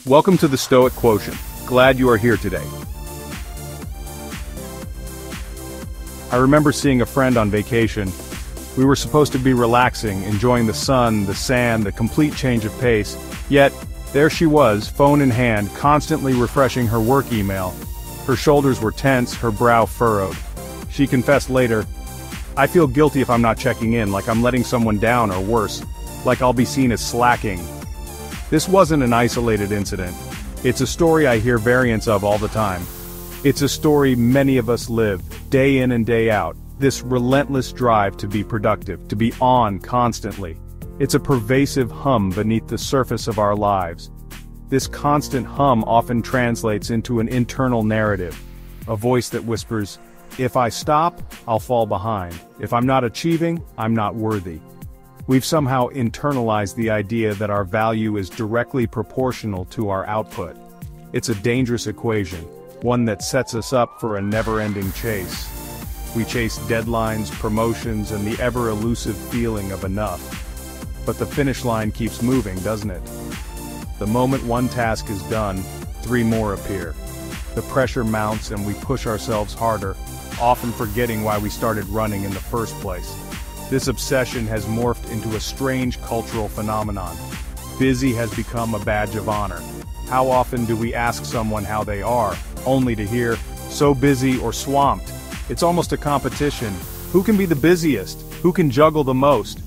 Welcome to the Stoic Quotient. Glad you are here today. I remember seeing a friend on vacation. We were supposed to be relaxing, enjoying the sun, the sand, the complete change of pace. Yet, there she was, phone in hand, constantly refreshing her work email. Her shoulders were tense, her brow furrowed. She confessed later, "I feel guilty if I'm not checking in, like I'm letting someone down or worse, like I'll be seen as slacking." This wasn't an isolated incident. It's a story I hear variants of all the time. It's a story many of us live, day in and day out, this relentless drive to be productive, to be on constantly. It's a pervasive hum beneath the surface of our lives. This constant hum often translates into an internal narrative, a voice that whispers, "If I stop, I'll fall behind. If I'm not achieving, I'm not worthy." We've somehow internalized the idea that our value is directly proportional to our output. It's a dangerous equation, one that sets us up for a never-ending chase. We chase deadlines, promotions, and the ever-elusive feeling of enough. But the finish line keeps moving, doesn't it? The moment one task is done, 3 more appear. The pressure mounts and we push ourselves harder, often forgetting why we started running in the first place. This obsession has morphed into a strange cultural phenomenon. Busy has become a badge of honor. How often do we ask someone how they are, only to hear, "so busy" or "swamped"? It's almost a competition. Who can be the busiest? Who can juggle the most?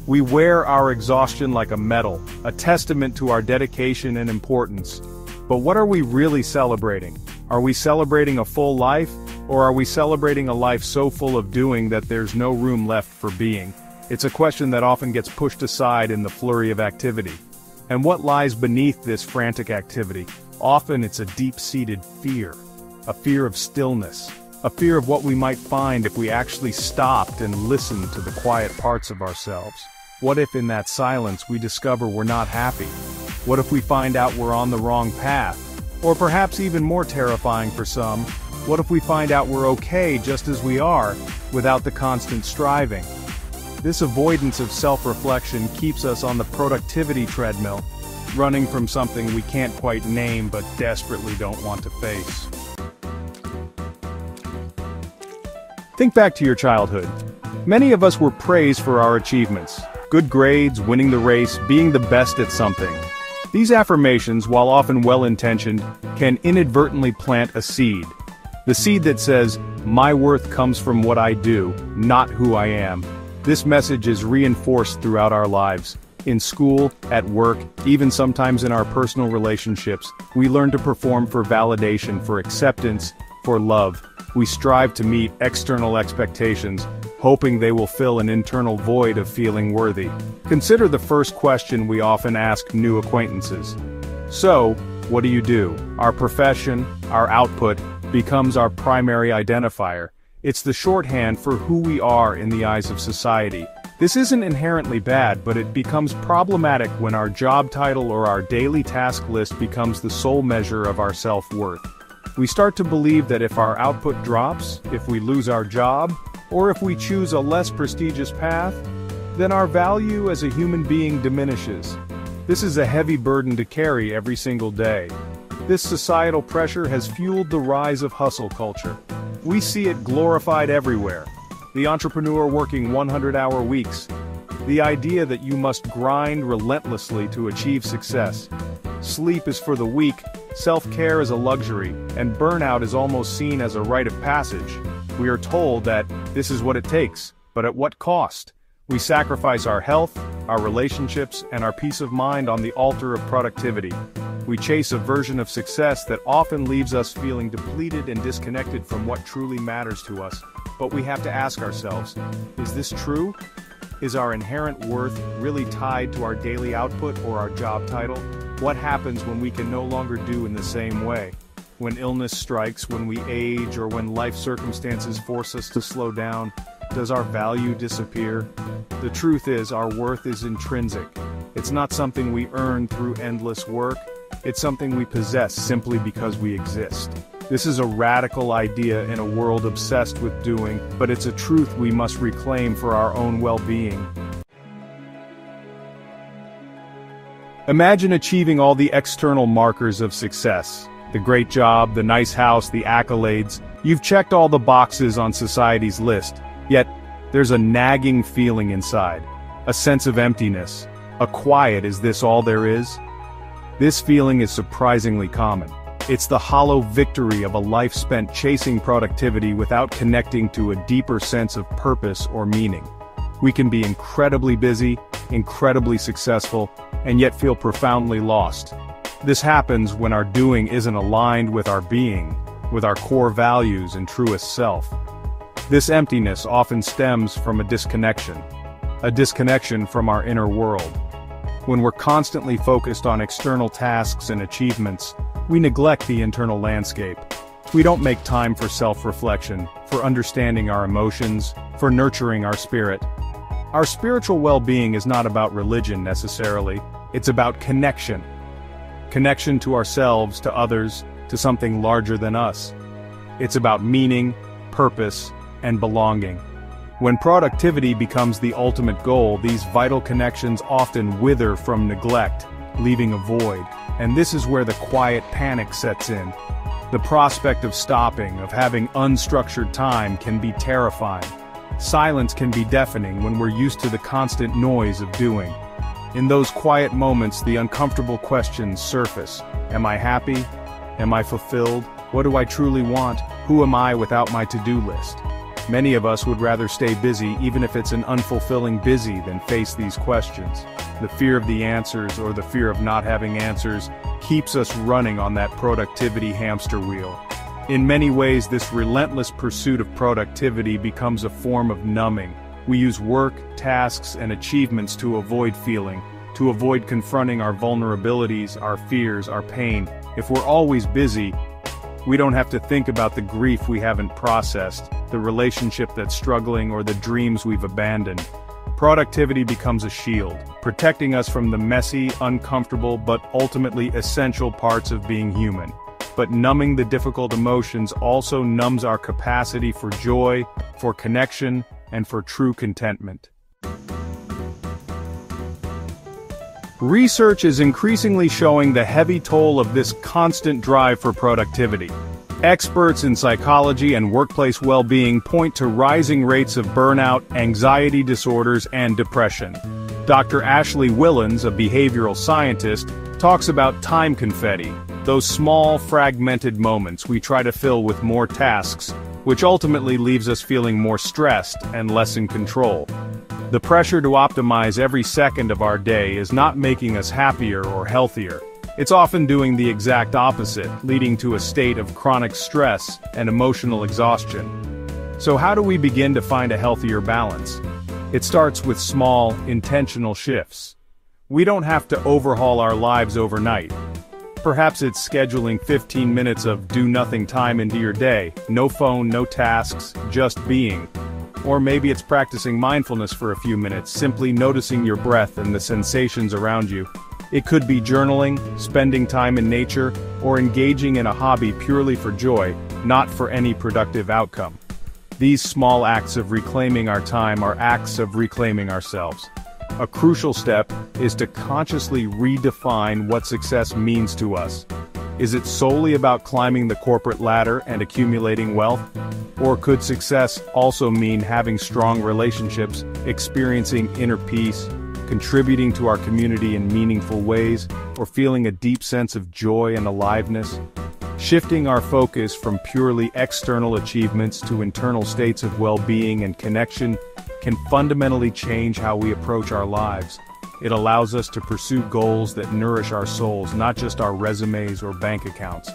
We wear our exhaustion like a medal, a testament to our dedication and importance. But what are we really celebrating? Are we celebrating a full life? Or are we celebrating a life so full of doing that there's no room left for being? It's a question that often gets pushed aside in the flurry of activity. And what lies beneath this frantic activity? Often it's a deep-seated fear. A fear of stillness. A fear of what we might find if we actually stopped and listened to the quiet parts of ourselves. What if in that silence we discover we're not happy? What if we find out we're on the wrong path? Or perhaps even more terrifying for some, what if we find out we're okay just as we are, without the constant striving? This avoidance of self-reflection keeps us on the productivity treadmill, running from something we can't quite name but desperately don't want to face. Think back to your childhood. Many of us were praised for our achievements. Good grades, winning the race, being the best at something. These affirmations, while often well-intentioned, can inadvertently plant a seed. The seed that says, "My worth comes from what I do, not who I am." This message is reinforced throughout our lives. In school, at work, even sometimes in our personal relationships, we learn to perform for validation, for acceptance, for love. We strive to meet external expectations, hoping they will fill an internal void of feeling worthy. Consider the first question we often ask new acquaintances. "So, what do you do?" Our profession, our output, becomes our primary identifier. It's the shorthand for who we are in the eyes of society. This isn't inherently bad, but it becomes problematic when our job title or our daily task list becomes the sole measure of our self-worth. We start to believe that if our output drops, if we lose our job, or if we choose a less prestigious path, then our value as a human being diminishes. This is a heavy burden to carry every single day. This societal pressure has fueled the rise of hustle culture. We see it glorified everywhere. The entrepreneur working 100-hour weeks. The idea that you must grind relentlessly to achieve success. Sleep is for the weak, self-care is a luxury, and burnout is almost seen as a rite of passage. We are told that this is what it takes, but at what cost? We sacrifice our health, our relationships, and our peace of mind on the altar of productivity. We chase a version of success that often leaves us feeling depleted and disconnected from what truly matters to us. But we have to ask ourselves, is this true? Is our inherent worth really tied to our daily output or our job title? What happens when we can no longer do in the same way? When illness strikes, when we age, or when life circumstances force us to slow down, does our value disappear? The truth is, our worth is intrinsic. It's not something we earn through endless work. It's something we possess simply because we exist. This is a radical idea in a world obsessed with doing, but it's a truth we must reclaim for our own well-being. Imagine achieving all the external markers of success. The great job, the nice house, the accolades. You've checked all the boxes on society's list. Yet, there's a nagging feeling inside. A sense of emptiness. A quiet, is this all there is? This feeling is surprisingly common. It's the hollow victory of a life spent chasing productivity without connecting to a deeper sense of purpose or meaning. We can be incredibly busy, incredibly successful, and yet feel profoundly lost. This happens when our doing isn't aligned with our being, with our core values and truest self. This emptiness often stems from a disconnection from our inner world. When we're constantly focused on external tasks and achievements, we neglect the internal landscape. We don't make time for self-reflection, for understanding our emotions, for nurturing our spirit. Our spiritual well-being is not about religion necessarily, it's about connection. Connection to ourselves, to others, to something larger than us. It's about meaning, purpose, and belonging. When productivity becomes the ultimate goal, these vital connections often wither from neglect, leaving a void. And this is where the quiet panic sets in. The prospect of stopping, of having unstructured time, can be terrifying. Silence can be deafening when we're used to the constant noise of doing. In those quiet moments, the uncomfortable questions surface. Am I happy? Am I fulfilled? What do I truly want? Who am I without my to-do list? Many of us would rather stay busy, even if it's an unfulfilling busy, than face these questions. The fear of the answers, or the fear of not having answers, keeps us running on that productivity hamster wheel. In many ways, this relentless pursuit of productivity becomes a form of numbing. We use work, tasks, and achievements to avoid feeling, to avoid confronting our vulnerabilities, our fears, our pain. If we're always busy, we don't have to think about the grief we haven't processed, the relationship that's struggling, or the dreams we've abandoned. Productivity becomes a shield, protecting us from the messy, uncomfortable, but ultimately essential parts of being human. But numbing the difficult emotions also numbs our capacity for joy, for connection, and for true contentment. Research is increasingly showing the heavy toll of this constant drive for productivity. Experts in psychology and workplace well-being point to rising rates of burnout, anxiety disorders, and depression. Dr. Ashley Willens, a behavioral scientist, talks about time confetti, those small, fragmented moments we try to fill with more tasks, which ultimately leaves us feeling more stressed and less in control. The pressure to optimize every second of our day is not making us happier or healthier. It's often doing the exact opposite, leading to a state of chronic stress and emotional exhaustion. So how do we begin to find a healthier balance? It starts with small, intentional shifts. We don't have to overhaul our lives overnight. Perhaps it's scheduling 15 minutes of do-nothing time into your day, no phone, no tasks, just being. Or maybe it's practicing mindfulness for a few minutes, simply noticing your breath and the sensations around you. It could be journaling, spending time in nature, or engaging in a hobby purely for joy, not for any productive outcome. These small acts of reclaiming our time are acts of reclaiming ourselves. A crucial step is to consciously redefine what success means to us. Is it solely about climbing the corporate ladder and accumulating wealth? Or could success also mean having strong relationships, experiencing inner peace, contributing to our community in meaningful ways, or feeling a deep sense of joy and aliveness? Shifting our focus from purely external achievements to internal states of well-being and connection can fundamentally change how we approach our lives. It allows us to pursue goals that nourish our souls, not just our resumes or bank accounts.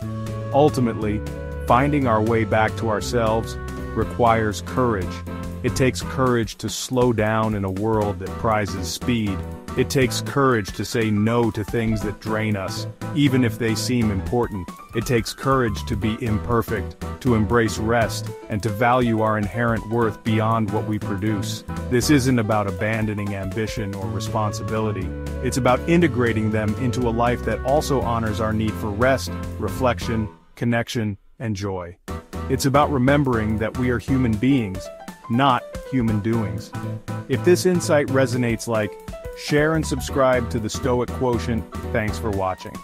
Ultimately, finding our way back to ourselves requires courage. It takes courage to slow down in a world that prizes speed. It takes courage to say no to things that drain us, even if they seem important. It takes courage to be imperfect, to embrace rest, and to value our inherent worth beyond what we produce. This isn't about abandoning ambition or responsibility. It's about integrating them into a life that also honors our need for rest, reflection, connection, and joy. It's about remembering that we are human beings, not human doings. If this insight resonates, share and subscribe to the Stoic Quotient. Thanks for watching.